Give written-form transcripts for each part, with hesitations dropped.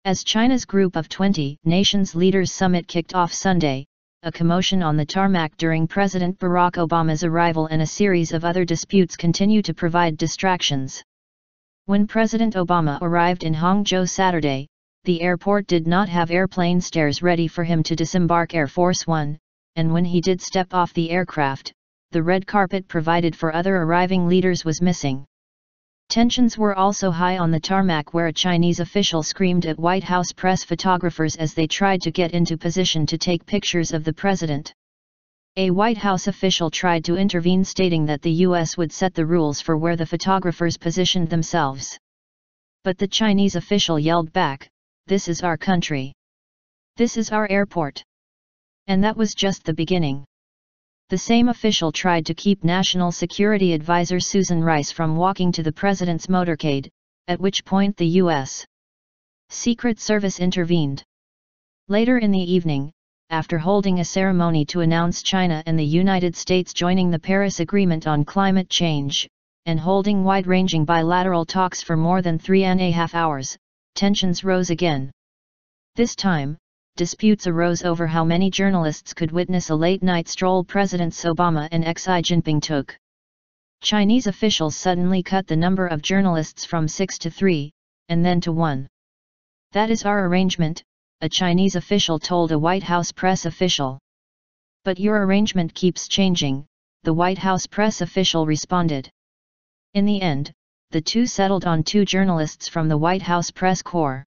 As China's Group of 20 Nations Leaders Summit kicked off Sunday, a commotion on the tarmac during President Barack Obama's arrival and a series of other disputes continue to provide distractions. When President Obama arrived in Hangzhou Saturday, the airport did not have airplane stairs ready for him to disembark Air Force One, and when he did step off the aircraft, the red carpet provided for other arriving leaders was missing. Tensions were also high on the tarmac, where a Chinese official screamed at White House press photographers as they tried to get into position to take pictures of the president. A White House official tried to intervene, stating that the U.S. would set the rules for where the photographers positioned themselves. But the Chinese official yelled back, "This is our country. This is our airport." And that was just the beginning. The same official tried to keep National Security Advisor Susan Rice from walking to the president's motorcade, at which point the U.S. Secret Service intervened. Later in the evening, after holding a ceremony to announce China and the United States joining the Paris Agreement on climate change, and holding wide-ranging bilateral talks for more than 3.5 hours, tensions rose again. This time, disputes arose over how many journalists could witness a late-night stroll Presidents Obama and Xi Jinping took. Chinese officials suddenly cut the number of journalists from 6 to 3, and then to 1. "That is our arrangement," a Chinese official told a White House press official. "But your arrangement keeps changing," the White House press official responded. In the end, the two settled on 2 journalists from the White House press corps.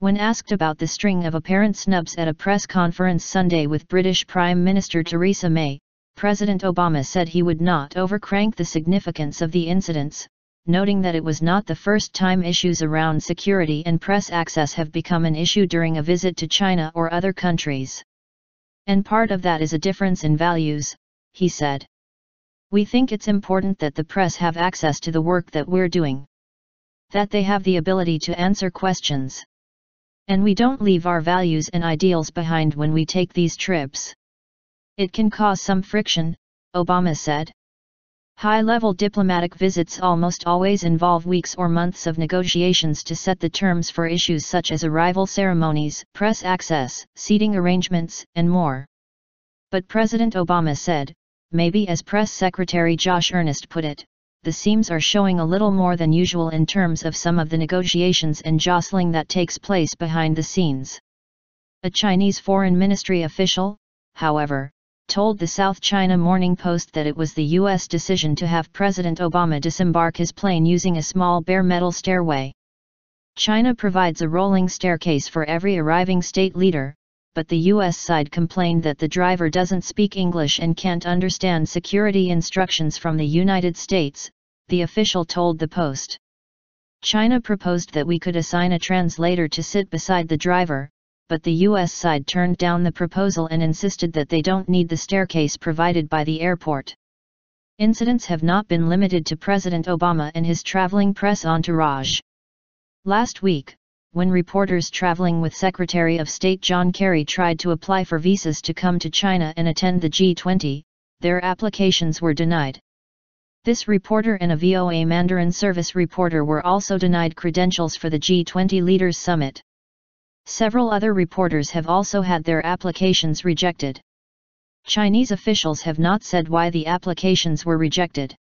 When asked about the string of apparent snubs at a press conference Sunday with British Prime Minister Theresa May, President Obama said he would not overcrank the significance of the incidents, noting that it was not the first time issues around security and press access have become an issue during a visit to China or other countries. "And part of that is a difference in values," he said. "We think it's important that the press have access to the work that we're doing. That they have the ability to answer questions. And we don't leave our values and ideals behind when we take these trips. It can cause some friction," Obama said. High-level diplomatic visits almost always involve weeks or months of negotiations to set the terms for issues such as arrival ceremonies, press access, seating arrangements, and more. But President Obama said, maybe as Press Secretary Josh Earnest put it, "The seams are showing a little more than usual in terms of some of the negotiations and jostling that takes place behind the scenes." A Chinese Foreign Ministry official, however, told the South China Morning Post that it was the U.S. decision to have President Obama disembark his plane using a small bare metal stairway. China provides a rolling staircase for every arriving state leader, but the U.S. side complained that the driver doesn't speak English and can't understand security instructions from the United States, the official told the Post. China proposed that we could assign a translator to sit beside the driver, but the U.S. side turned down the proposal and insisted that they don't need the staircase provided by the airport. Incidents have not been limited to President Obama and his traveling press entourage. Last week, when reporters traveling with Secretary of State John Kerry tried to apply for visas to come to China and attend the G-20, their applications were denied. This reporter and a VOA Mandarin service reporter were also denied credentials for the G-20 Leaders Summit. Several other reporters have also had their applications rejected. Chinese officials have not said why the applications were rejected.